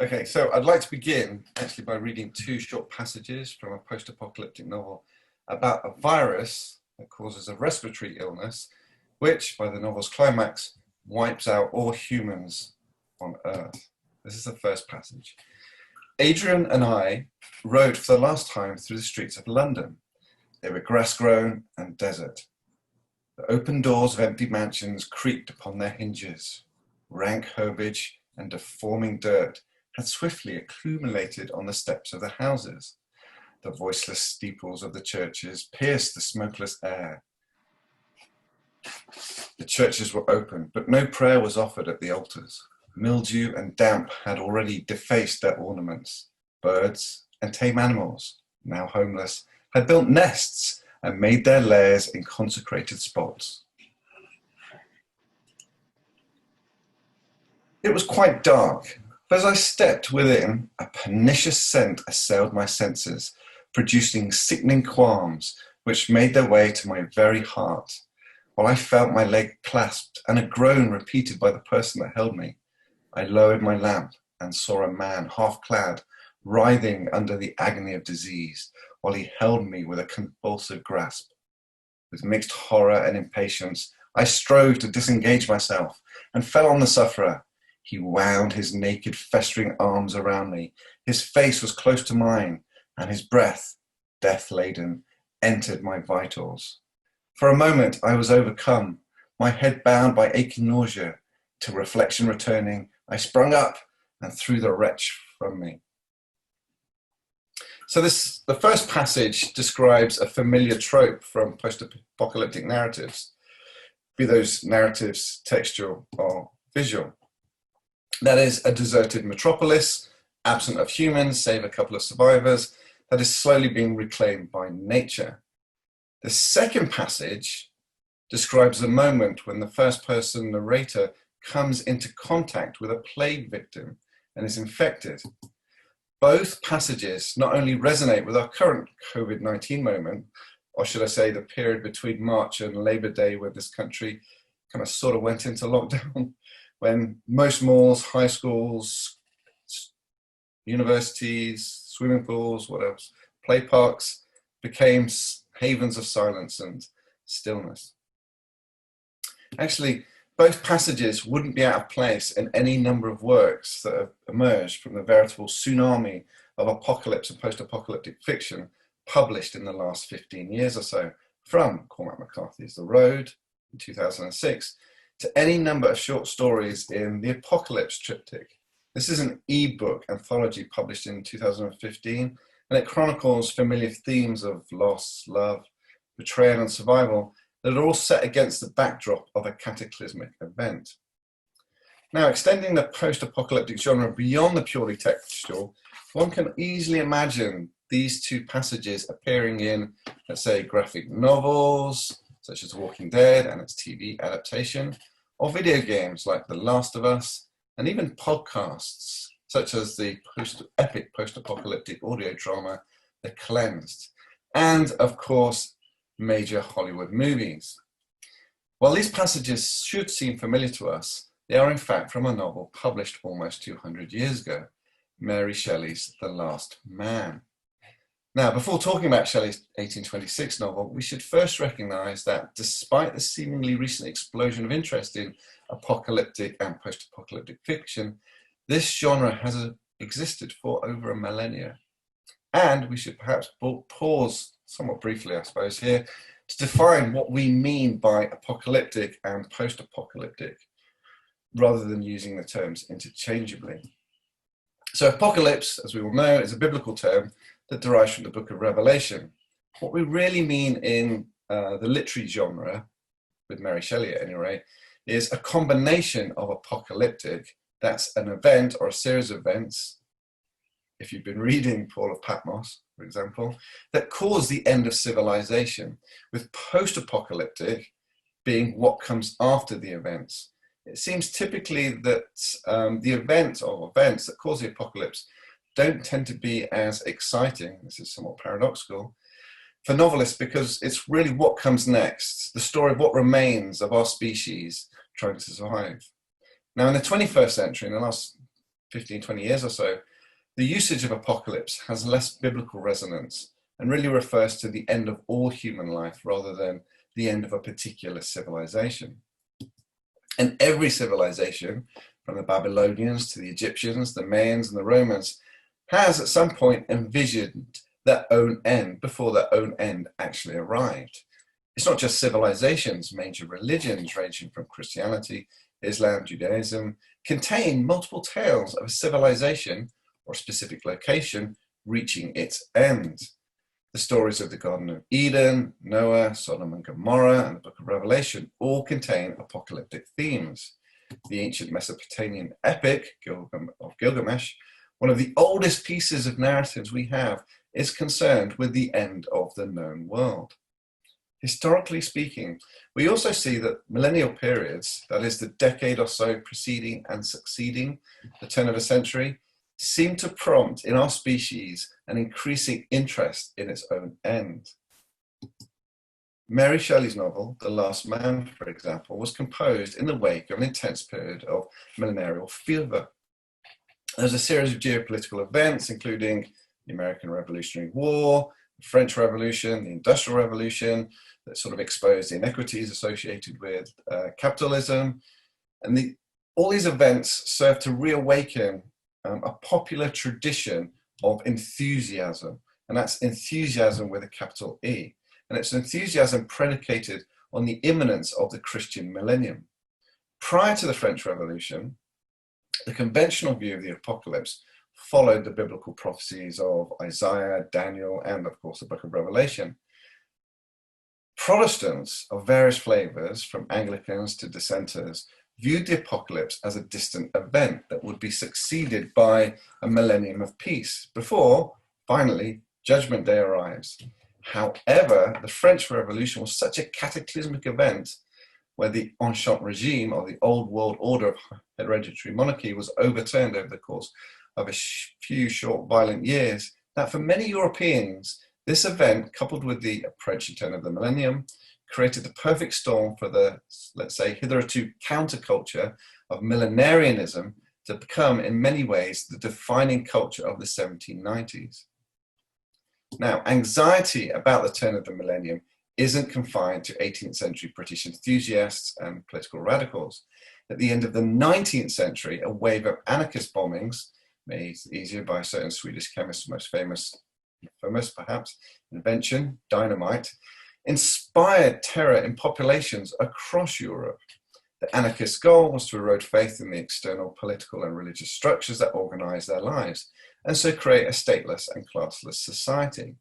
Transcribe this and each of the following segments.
Okay, so I'd like to begin actually by reading two short passages from a post-apocalyptic novel about a virus that causes a respiratory illness, which, by the novel's climax, wipes out all humans on Earth. This is the first passage. Adrian and I rode for the last time through the streets of London. They were grass-grown and desert. The open doors of empty mansions creaked upon their hinges. Rank herbage and deforming dirt had swiftly accumulated on the steps of the houses. The voiceless steeples of the churches pierced the smokeless air. The churches were open, but no prayer was offered at the altars. Mildew and damp had already defaced their ornaments. Birds and tame animals, now homeless, had built nests and made their lairs in consecrated spots. It was quite dark, but as I stepped within, a pernicious scent assailed my senses, producing sickening qualms which made their way to my very heart, while I felt my leg clasped and a groan repeated by the person that held me. I lowered my lamp and saw a man half-clad, writhing under the agony of disease, while he held me with a convulsive grasp. With mixed horror and impatience, I strove to disengage myself and fell on the sufferer. He wound his naked, festering arms around me. His face was close to mine, and his breath, death-laden, entered my vitals. For a moment, I was overcome, my head bound by aching nausea. Till reflection returning, I sprung up and threw the wretch from me. So the first passage describes a familiar trope from post-apocalyptic narratives, be those narratives textual or visual. That is a deserted metropolis, absent of humans, save a couple of survivors, that is slowly being reclaimed by nature. The second passage describes the moment when the first-person narrator comes into contact with a plague victim and is infected. Both passages not only resonate with our current COVID-19 moment, or should I say the period between March and Labor Day when this country kind of sort of went into lockdown, when most malls, high schools, universities, swimming pools, what else, play parks became havens of silence and stillness. Actually, both passages wouldn't be out of place in any number of works that have emerged from the veritable tsunami of apocalypse and post-apocalyptic fiction published in the last 15 years or so, from Cormac McCarthy's The Road in 2006 to any number of short stories in the Apocalypse Triptych. This is an e-book anthology published in 2015, and it chronicles familiar themes of loss, love, betrayal, and survival that are all set against the backdrop of a cataclysmic event. Now, extending the post-apocalyptic genre beyond the purely textual, one can easily imagine these two passages appearing in, let's say, graphic novels, such as The Walking Dead and its TV adaptation, or video games like The Last of Us, and even podcasts, such as the epic post-apocalyptic audio drama, The Cleansed, and, of course, major Hollywood movies. While these passages should seem familiar to us, they are in fact from a novel published almost 200 years ago, Mary Shelley's The Last Man. Now, before talking about Shelley's 1826 novel, we should first recognize that despite the seemingly recent explosion of interest in apocalyptic and post-apocalyptic fiction, this genre has existed for over a millennia. And we should perhaps pause somewhat briefly, I suppose, here to define what we mean by apocalyptic and post-apocalyptic, rather than using the terms interchangeably. So apocalypse, as we all know, is a biblical term that derives from the book of Revelation. What we really mean in the literary genre, with Mary Shelley at any rate, is a combination of apocalyptic, that's an event or a series of events, if you've been reading Paul of Patmos, for example, that cause the end of civilization, with post-apocalyptic being what comes after the events. It seems typically that the event or events that cause the apocalypse don't tend to be as exciting, this is somewhat paradoxical, for novelists, because it's really what comes next, the story of what remains of our species trying to survive. Now in the 21st century, in the last 15, 20 years or so, the usage of apocalypse has less biblical resonance and really refers to the end of all human life rather than the end of a particular civilization. And every civilization, from the Babylonians to the Egyptians, the Mayans and the Romans, has at some point envisioned their own end before their own end actually arrived. It's not just civilizations, major religions ranging from Christianity, Islam, Judaism, contain multiple tales of a civilization or a specific location reaching its end. The stories of the Garden of Eden, Noah, Sodom and Gomorrah, and the Book of Revelation all contain apocalyptic themes. The ancient Mesopotamian epic of Gilgamesh, one of the oldest pieces of narratives we have, is concerned with the end of the known world. Historically speaking, we also see that millennial periods, that is the decade or so preceding and succeeding the turn of a century, seem to prompt in our species an increasing interest in its own end. Mary Shelley's novel, The Last Man, for example, was composed in the wake of an intense period of millenarial fever. There's a series of geopolitical events, including the American Revolutionary War, the French Revolution, the Industrial Revolution, that sort of exposed the inequities associated with capitalism. And all these events serve to reawaken a popular tradition of enthusiasm, and that's enthusiasm with a capital E. And it's enthusiasm predicated on the imminence of the Christian millennium. Prior to the French Revolution, the conventional view of the apocalypse followed the biblical prophecies of Isaiah, Daniel, and of course the Book of Revelation. Protestants of various flavors, from Anglicans to dissenters, viewed the apocalypse as a distant event that would be succeeded by a millennium of peace before, finally, Judgment Day arrives. However, the French Revolution was such a cataclysmic event where the ancient regime, or the old world order of hereditary monarchy, was overturned over the course of a few short violent years, that for many Europeans, this event, coupled with the approaching turn of the millennium, created the perfect storm for the, let's say, hitherto counterculture of millenarianism to become, in many ways, the defining culture of the 1790s. Now, anxiety about the turn of the millennium isn't confined to 18th century British enthusiasts and political radicals. At the end of the 19th century, a wave of anarchist bombings, made easier by a certain Swedish chemist's most famous perhaps, invention, dynamite, inspired terror in populations across Europe. The anarchist goal was to erode faith in the external political and religious structures that organize their lives, and so create a stateless and classless society.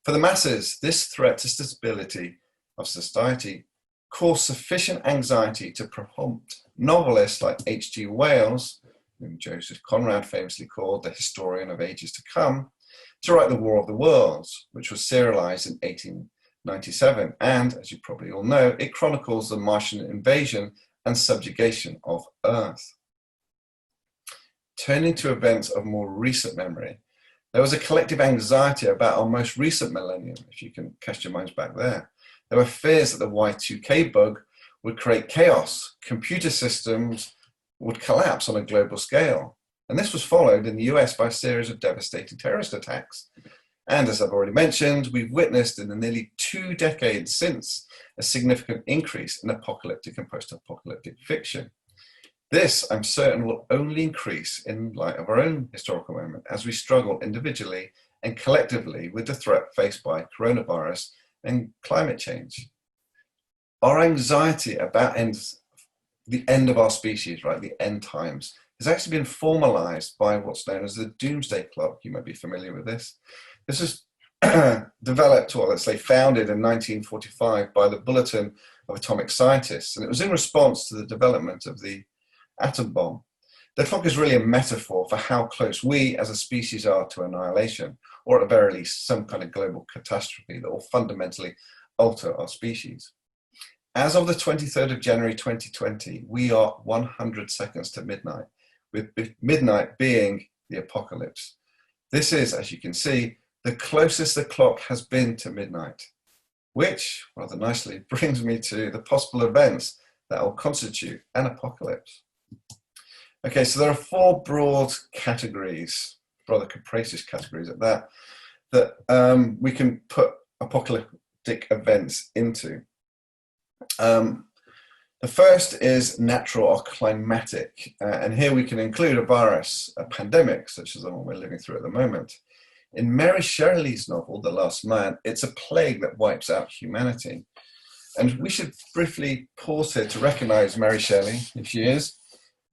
For the masses, this threat to stability of society caused sufficient anxiety to prompt novelists like H.G. Wells, whom Joseph Conrad famously called the historian of ages to come, to write The War of the Worlds, which was serialized in 1897. And, as you probably all know, it chronicles the Martian invasion and subjugation of Earth. Turning to events of more recent memory, there was a collective anxiety about our most recent millennium, if you can cast your minds back there. There were fears that the Y2K bug would create chaos, computer systems would collapse on a global scale. And this was followed in the US by a series of devastating terrorist attacks. And as I've already mentioned, we've witnessed in the nearly 2 decades since a significant increase in apocalyptic and post-apocalyptic fiction. This, I'm certain, will only increase in light of our own historical moment as we struggle individually and collectively with the threat faced by coronavirus and climate change. Our anxiety about the end of our species, right, the end times, has actually been formalized by what's known as the Doomsday Clock. You might be familiar with this. This is developed, or let's say founded in 1945 by the Bulletin of Atomic Scientists, and it was in response to the development of the atom bomb. The clock is really a metaphor for how close we as a species are to annihilation, or at the very least some kind of global catastrophe that will fundamentally alter our species. As of the 23rd of January 2020, we are 100 seconds to midnight, with midnight being the apocalypse. This is, as you can see, the closest the clock has been to midnight, which, rather nicely, brings me to the possible events that will constitute an apocalypse. Okay, so there are four broad categories, rather capacious categories at that, that we can put apocalyptic events into. The first is natural or climatic, and here we can include a virus, a pandemic, such as the one we're living through at the moment. In Mary Shelley's novel, The Last Man, it's a plague that wipes out humanity. And we should briefly pause here to recognize Mary Shelley, if she is.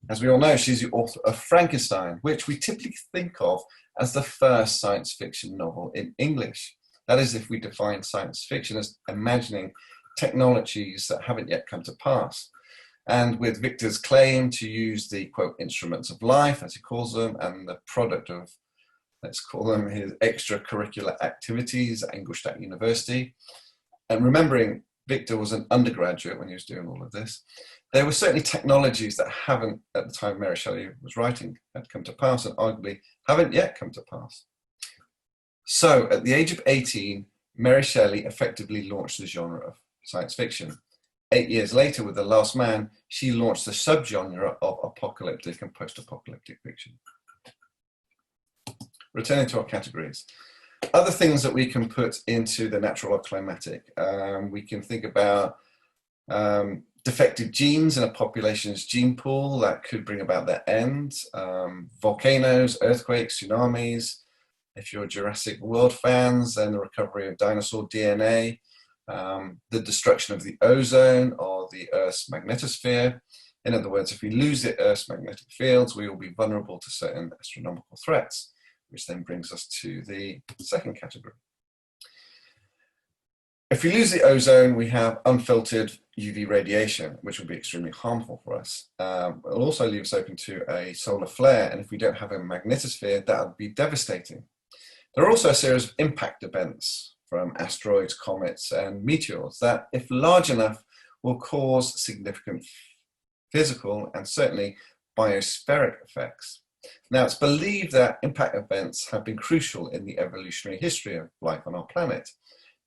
As we all know, she's the author of Frankenstein, which we typically think of as the first science fiction novel in English. That is, if we define science fiction as imagining technologies that haven't yet come to pass. And with Victor's claim to use the, quote, instruments of life, as he calls them, and the product of, let's call them, his extracurricular activities at Ingolstadt University, and remembering Victor was an undergraduate when he was doing all of this, there were certainly technologies that haven't, at the time Mary Shelley was writing, had come to pass, and arguably haven't yet come to pass. So, at the age of 18, Mary Shelley effectively launched the genre of science fiction. 8 years later, with The Last Man, she launched the subgenre of apocalyptic and post-apocalyptic fiction. Returning to our categories. Other things that we can put into the natural or climatic. We can think about defective genes in a population's gene pool that could bring about their end. Volcanoes, earthquakes, tsunamis. If you're Jurassic World fans, then the recovery of dinosaur DNA. The destruction of the ozone or the Earth's magnetosphere. In other words, if we lose the Earth's magnetic fields, we will be vulnerable to certain astronomical threats, which then brings us to the second category. If we lose the ozone, we have unfiltered UV radiation, which will be extremely harmful for us. It will also leave us open to a solar flare, and if we don't have a magnetosphere, that would be devastating. There are also a series of impact events from asteroids, comets, and meteors that, if large enough, will cause significant physical and certainly biospheric effects. Now, it's believed that impact events have been crucial in the evolutionary history of life on our planet,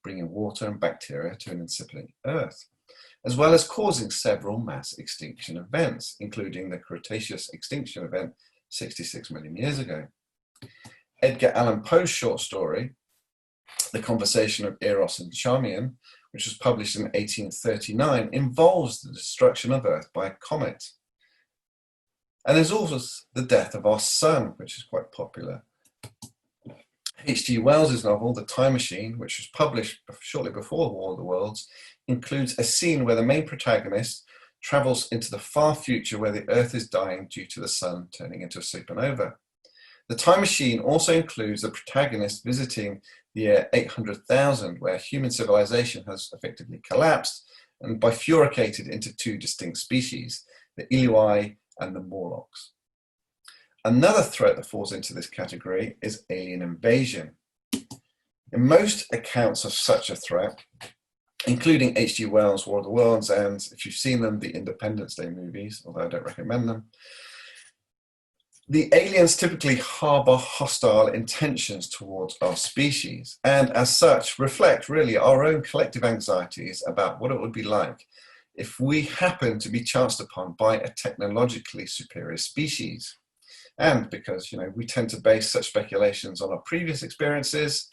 bringing water and bacteria to an incipient Earth, as well as causing several mass extinction events, including the Cretaceous extinction event 66 million years ago. Edgar Allan Poe's short story, The Conversation of Eros and Charmian, which was published in 1839, involves the destruction of Earth by a comet. And there's also the death of our sun, which is quite popular. H.G. Wells's novel, The Time Machine, which was published shortly before War of the Worlds, includes a scene where the main protagonist travels into the far future where the Earth is dying due to the sun turning into a supernova. The Time Machine also includes the protagonist visiting the year 800,000, where human civilization has effectively collapsed and bifurcated into two distinct species, the Eloi and the Morlocks. Another threat that falls into this category is alien invasion. In most accounts of such a threat, including H.G. Wells' War of the Worlds, and if you've seen them, the Independence Day movies, although I don't recommend them, the aliens typically harbor hostile intentions towards our species, and as such reflect really our own collective anxieties about what it would be like if we happen to be chanced upon by a technologically superior species. And because, we tend to base such speculations on our previous experiences,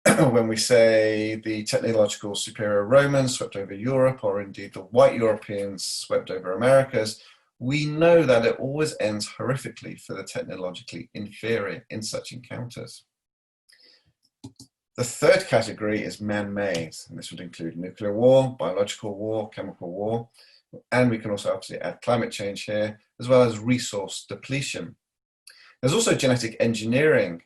when we say the technological superior Romans swept over Europe, or indeed the white Europeans swept over Americas, we know that it always ends horrifically for the technologically inferior in such encounters. The third category is man-made, and this would include nuclear war, biological war, chemical war, and we can also obviously add climate change here, as well as resource depletion. There's also genetic engineering.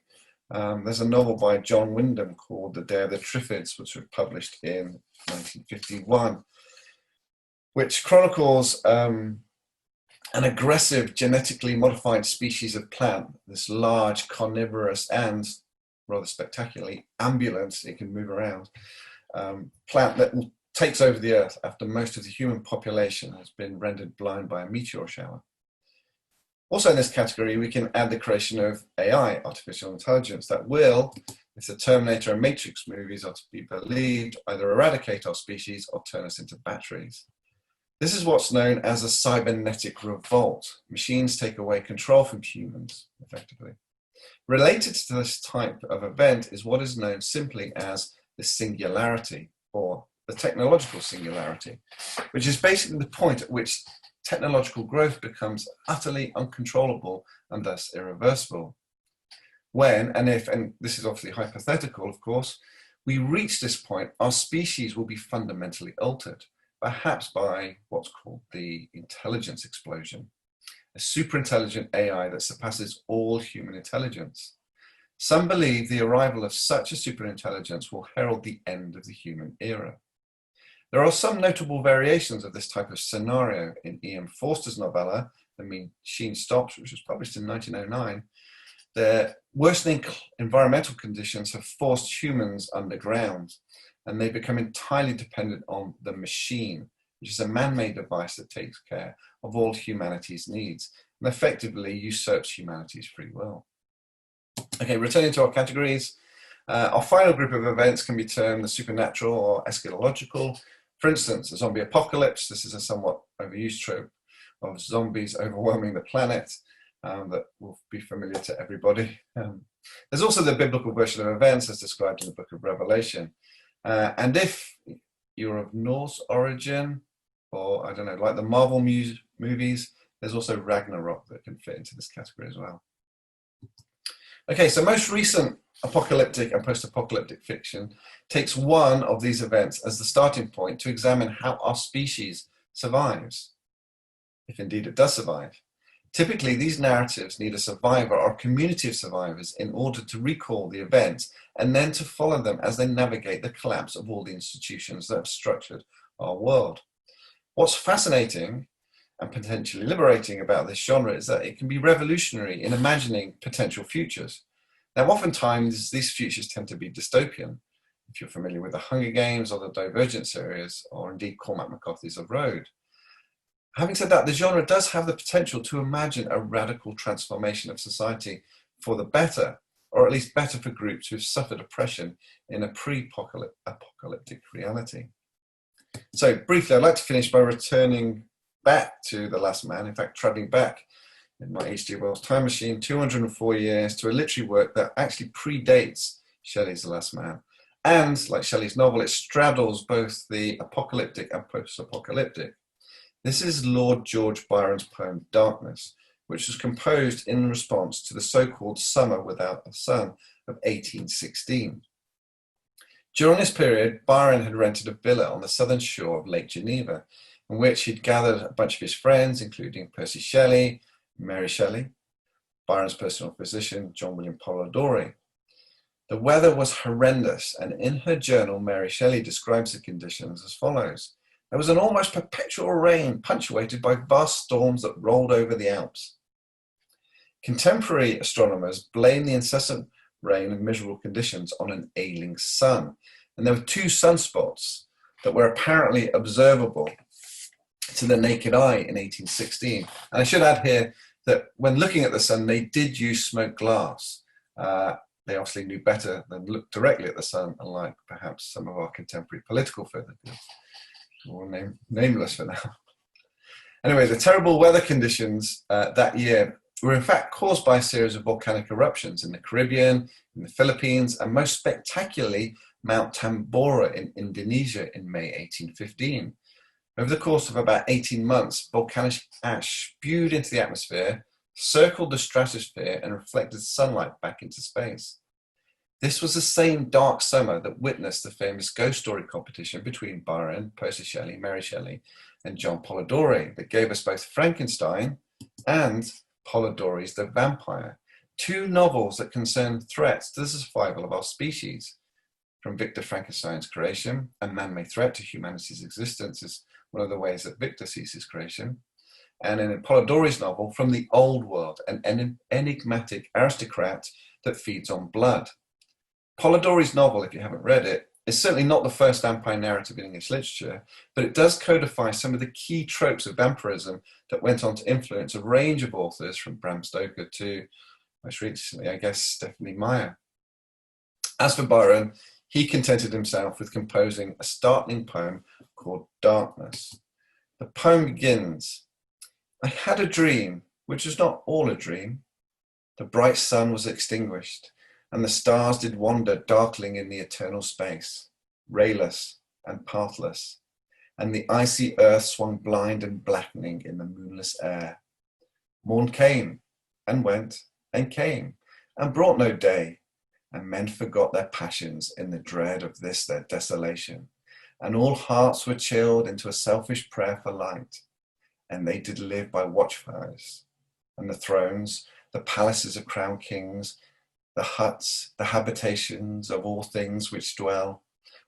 There's a novel by John Wyndham called The Day of the Triffids, which was published in 1951, which chronicles an aggressive genetically modified species of plant, this large carnivorous and rather spectacularly ambulant, it can move around, plant that takes over the Earth after most of the human population has been rendered blind by a meteor shower. Also in this category, we can add the creation of AI, artificial intelligence, that will, if the Terminator and Matrix movies are to be believed, either eradicate our species or turn us into batteries. This is what's known as a cybernetic revolt. Machines take away control from humans, effectively. Related to this type of event is what is known simply as the singularity, or the technological singularity, which is basically the point at which technological growth becomes utterly uncontrollable and thus irreversible. When and if, and this is obviously hypothetical, of course, we reach this point, our species will be fundamentally altered, perhaps by what's called the intelligence explosion, a superintelligent AI that surpasses all human intelligence. Some believe the arrival of such a superintelligence will herald the end of the human era. There are some notable variations of this type of scenario in Ian Forster's novella, The Machine Stops, which was published in 1909. The worsening environmental conditions have forced humans underground, and they become entirely dependent on the machine, which is a man-made device that takes care of all humanity's needs and effectively usurps humanity's free will. Okay, returning to our categories, our final group of events can be termed the supernatural or eschatological. For instance, a zombie apocalypse. This is a somewhat overused trope of zombies overwhelming the planet that will be familiar to everybody. There's also the biblical version of events as described in the book of Revelation. And if you're of Norse origin, or I don't know, like the Marvel movies, there's also Ragnarok that can fit into this category as well. Okay, so most recent apocalyptic and post-apocalyptic fiction takes one of these events as the starting point to examine how our species survives, if indeed it does survive. Typically, these narratives need a survivor or a community of survivors in order to recall the events and then to follow them as they navigate the collapse of all the institutions that have structured our world. What's fascinating and potentially liberating about this genre is that it can be revolutionary in imagining potential futures. Now, oftentimes, these futures tend to be dystopian. If you're familiar with the Hunger Games or the Divergent series, or indeed Cormac McCarthy's The Road. Having said that, the genre does have the potential to imagine a radical transformation of society for the better, or at least better for groups who've suffered oppression in a pre-apocalyptic reality. So briefly, I'd like to finish by returning back to The Last Man, in fact, traveling back in my H.G. Wells time machine 204 years to a literary work that actually predates Shelley's The Last Man. And like Shelley's novel, it straddles both the apocalyptic and post-apocalyptic. This is Lord George Byron's poem Darkness, which was composed in response to the so-called Summer Without a Sun of 1816. During this period, Byron had rented a villa on the southern shore of Lake Geneva, in which he'd gathered a bunch of his friends, including Percy Shelley, Mary Shelley, Byron's personal physician, John William Polidori. The weather was horrendous, and in her journal, Mary Shelley describes the conditions as follows. There was an almost perpetual rain punctuated by vast storms that rolled over the Alps. Contemporary astronomers blame the incessant rain and miserable conditions on an ailing sun. And there were two sunspots that were apparently observable to the naked eye in 1816. And I should add here that when looking at the sun, they did use smoked glass. They obviously knew better than look directly at the sun, unlike perhaps some of our contemporary political figures. Or nameless for now. Anyway, the terrible weather conditions that year were in fact caused by a series of volcanic eruptions in the Caribbean, in the Philippines, and most spectacularly, Mount Tambora in Indonesia in May 1815. Over the course of about 18 months, volcanic ash spewed into the atmosphere, circled the stratosphere, and reflected sunlight back into space. This was the same dark summer that witnessed the famous ghost story competition between Byron, Percy Shelley, Mary Shelley, and John Polidori that gave us both Frankenstein and Polidori's The Vampire, two novels that concern threats to the survival of our species. From Victor Frankenstein's creation, a man-made threat to humanity's existence is one of the ways that Victor sees his creation. And in Polidori's novel, From the Old World, an enigmatic aristocrat that feeds on blood. Polidori's novel, if you haven't read it, is certainly not the first vampire narrative in English literature, but it does codify some of the key tropes of vampirism that went on to influence a range of authors from Bram Stoker to, most recently, I guess, Stephanie Meyer. As for Byron, he contented himself with composing a startling poem called Darkness. The poem begins, I had a dream, which was not all a dream. The bright sun was extinguished, and the stars did wander darkling in the eternal space, rayless and pathless, and the icy earth swung blind and blackening in the moonless air. Morn came, and went, and came, and brought no day, and men forgot their passions in the dread of this their desolation, and all hearts were chilled into a selfish prayer for light, and they did live by watchfires, and the thrones, the palaces of crowned kings, the huts, the habitations of all things which dwell,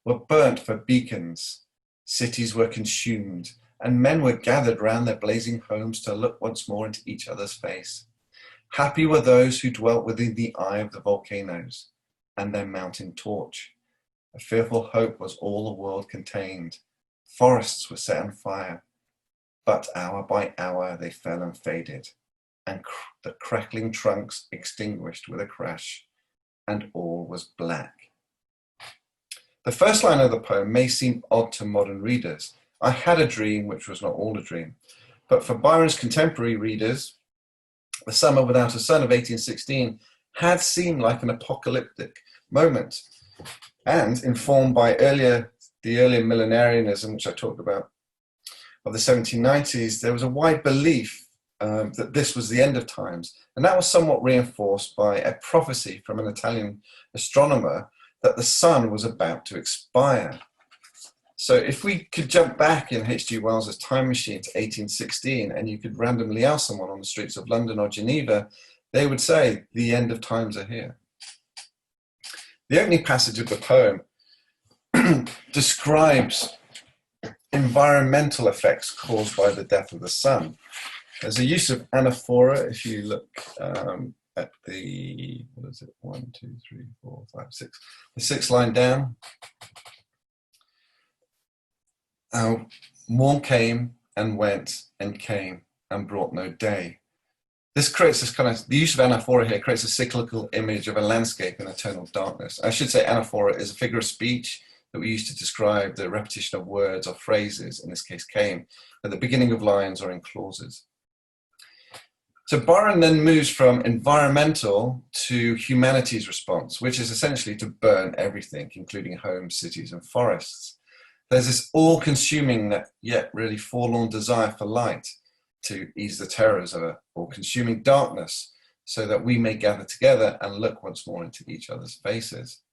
were burnt for beacons, cities were consumed, and men were gathered round their blazing homes to look once more into each other's face. Happy were those who dwelt within the eye of the volcanoes and their mountain torch. A fearful hope was all the world contained. Forests were set on fire, but hour by hour they fell and faded, and the crackling trunks extinguished with a crash, and all was black. The first line of the poem may seem odd to modern readers. I had a dream which was not all a dream. But for Byron's contemporary readers, the Summer Without a Sun of 1816 had seemed like an apocalyptic moment, and informed by the earlier millenarianism, which I talked about, of the 1790s, there was a wide belief that this was the end of times. And that was somewhat reinforced by a prophecy from an Italian astronomer that the sun was about to expire. So if we could jump back in H.G. Wells's time machine to 1816 and you could randomly ask someone on the streets of London or Geneva, they would say, the end of times are here. The opening passage of the poem describes environmental effects caused by the death of the sun. There's a use of anaphora, if you look at the, what is it, 1, 2, 3, 4, 5, 6, the sixth line down. Morn came and went and came and brought no day. This creates this kind of, the use of anaphora here creates a cyclical image of a landscape in eternal darkness. I should say anaphora is a figure of speech that we use to describe the repetition of words or phrases, in this case came, at the beginning of lines or in clauses. So Byron then moves from environmental to humanity's response, which is essentially to burn everything, including homes, cities, and forests. There's this all-consuming yet really forlorn desire for light to ease the terrors of an all-consuming darkness so that we may gather together and look once more into each other's faces.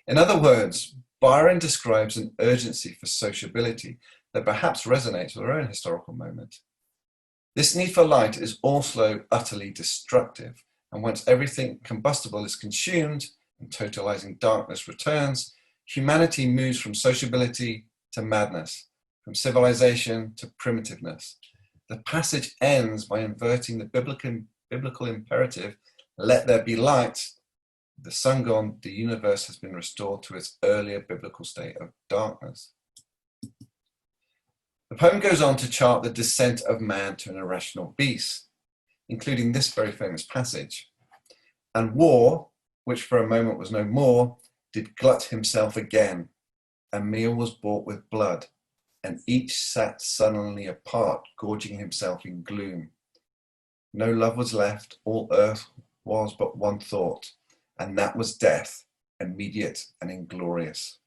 In other words, Byron describes an urgency for sociability that perhaps resonates with our own historical moment. This need for light is also utterly destructive, and once everything combustible is consumed and totalizing darkness returns, humanity moves from sociability to madness, from civilization to primitiveness. The passage ends by inverting the biblical imperative, let there be light. The sun gone, the universe has been restored to its earlier biblical state of darkness. The poem goes on to chart the descent of man to an irrational beast, including this very famous passage. And war, which for a moment was no more, did glut himself again. A meal was bought with blood, and each sat sullenly apart, gorging himself in gloom. No love was left, all earth was but one thought, and that was death, immediate and inglorious.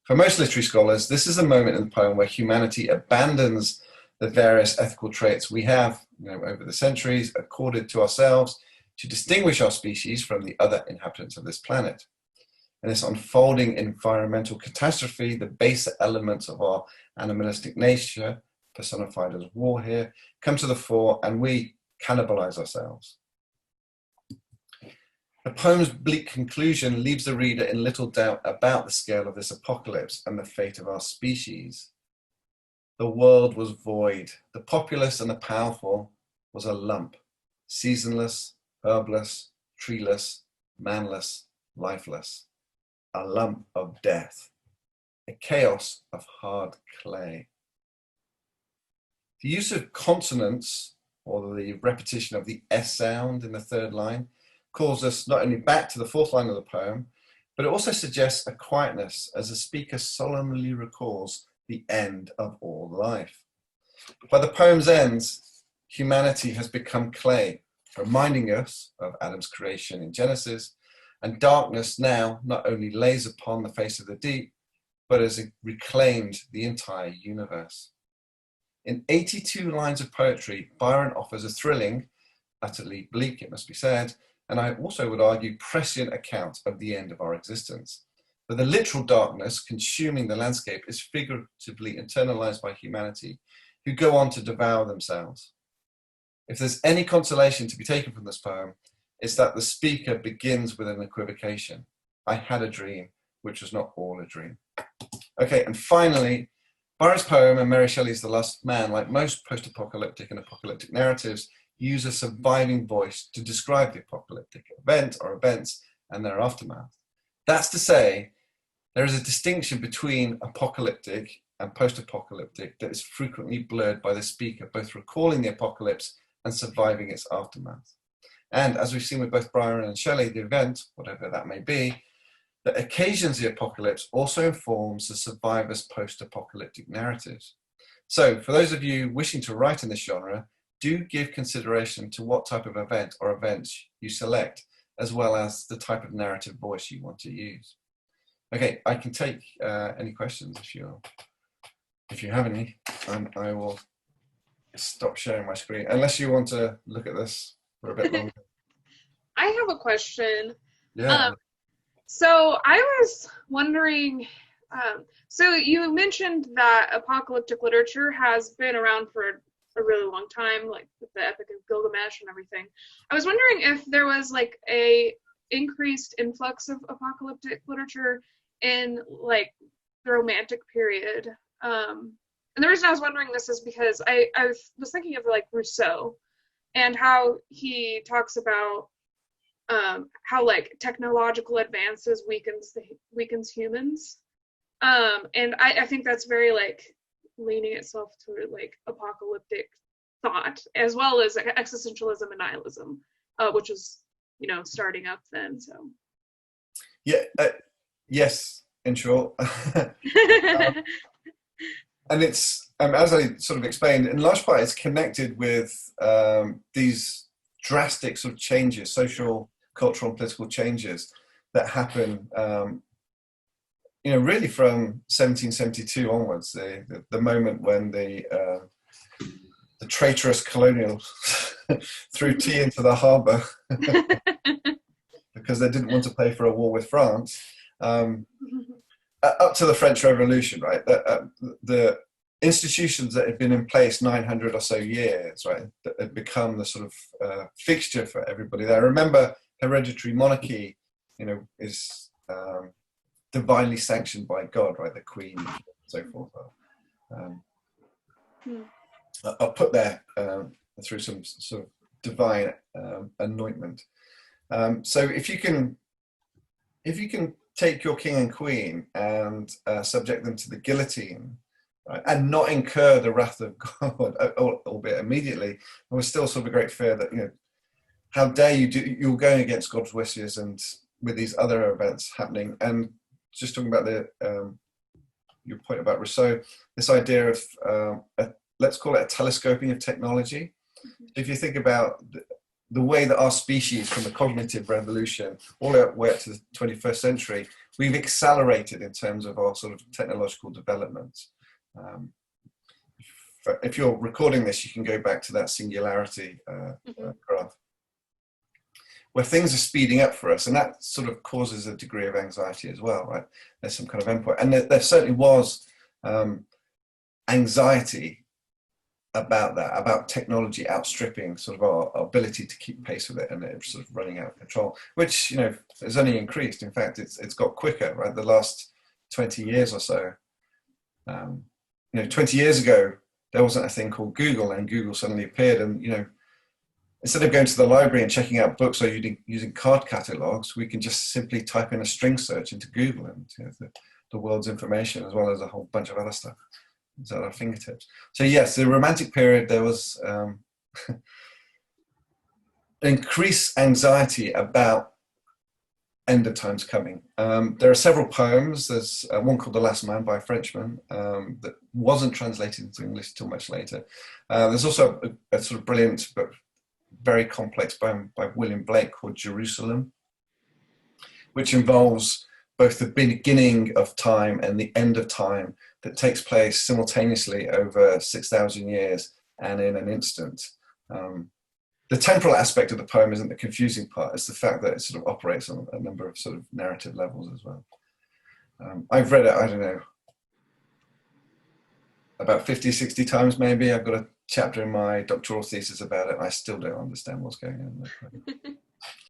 For most literary scholars, this is a moment in the poem where humanity abandons the various ethical traits we have, over the centuries accorded to ourselves to distinguish our species from the other inhabitants of this planet. In this unfolding environmental catastrophe, the baser elements of our animalistic nature, personified as war here, come to the fore and we cannibalize ourselves. The poem's bleak conclusion leaves the reader in little doubt about the scale of this apocalypse and the fate of our species. The world was void. The populous and the powerful was a lump, seasonless, herbless, treeless, manless, lifeless. A lump of death, a chaos of hard clay. The use of consonants, or the repetition of the S sound in the third line, calls us not only back to the fourth line of the poem, but it also suggests a quietness as the speaker solemnly recalls the end of all life. By the poem's end, humanity has become clay, reminding us of Adam's creation in Genesis, and darkness now not only lays upon the face of the deep, but has reclaimed the entire universe. In 82 lines of poetry, Byron offers a thrilling, utterly bleak, it must be said, and I also would argue prescient account of the end of our existence. But the literal darkness consuming the landscape is figuratively internalized by humanity, who go on to devour themselves. If there's any consolation to be taken from this poem, it's that the speaker begins with an equivocation. I had a dream, which was not all a dream. Okay, and finally, Byron's poem and Mary Shelley's The Last Man, like most post-apocalyptic and apocalyptic narratives, use a surviving voice to describe the apocalyptic event or events and their aftermath. That's to say, there is a distinction between apocalyptic and post-apocalyptic that is frequently blurred by the speaker, both recalling the apocalypse and surviving its aftermath. And as we've seen with both Byron and Shelley, the event, whatever that may be, that occasions the apocalypse also informs the survivor's post-apocalyptic narratives. So for those of you wishing to write in this genre, do give consideration to what type of event or events you select, as well as the type of narrative voice you want to use. Okay, I can take any questions if you have any, and I will stop sharing my screen, unless you want to look at this for a bit longer. I have a question. Yeah. So I was wondering, so you mentioned that apocalyptic literature has been around for a really long time, like with the Epic of Gilgamesh and everything. I was wondering if there was like a increased influx of apocalyptic literature in like the Romantic period. And the reason I was wondering this is because I was thinking of like Rousseau and how he talks about how like technological advances weakens humans. And I think that's very like leaning itself to like apocalyptic thought, as well as like, existentialism and nihilism, which is, starting up then. So Yeah. Yes, in short. And it's, as I sort of explained, in large part, it's connected with these drastic sort of changes, social, cultural, and political changes that happen, really from 1772 onwards, the moment when the traitorous colonials threw tea into the harbour because they didn't want to pay for a war with France. Up to the French Revolution, right? The institutions that had been in place 900 or so years, right, that had become the sort of fixture for everybody there. Remember, hereditary monarchy, is divinely sanctioned by God, right? The Queen, and so forth. I'll put there through some sort of divine anointment. So if you can take your king and queen and subject them to the guillotine, right, and not incur the wrath of God, albeit immediately, there was still sort of a great fear that, how dare you're going against God's wishes, and with these other events happening. And just talking about your point about Rousseau, this idea of, let's call it a telescoping of technology. If you think about the way that our species, from the cognitive revolution all the way up to the 21st century, we've accelerated in terms of our sort of technological developments. If you're recording this, you can go back to that singularity graph, where things are speeding up for us, and that sort of causes a degree of anxiety as well, right? There's some kind of endpoint, and there certainly was anxiety about that, about technology outstripping sort of our ability to keep pace with it, and it sort of running out of control, which has only increased. In fact, it's got quicker, right? The last 20 years or so. 20 years ago, there wasn't a thing called Google, and Google suddenly appeared, and instead of going to the library and checking out books or using card catalogs, we can just simply type in a string search into Google, and the world's information, as well as a whole bunch of other stuff, is at our fingertips. So yes, the Romantic period, there was increased anxiety about end of time's coming. There are several poems. There's one called The Last Man by a Frenchman that wasn't translated into English until much later. There's also a sort of brilliant but very complex poem by William Blake called Jerusalem, which involves both the beginning of time and the end of time that takes place simultaneously over 6,000 years and in an instant. The temporal aspect of the poem isn't the confusing part, it's the fact that it sort of operates on a number of sort of narrative levels as well. I've read it, I don't know, about 50, 60 times maybe. I've got a chapter in my doctoral thesis about it, and I still don't understand what's going on.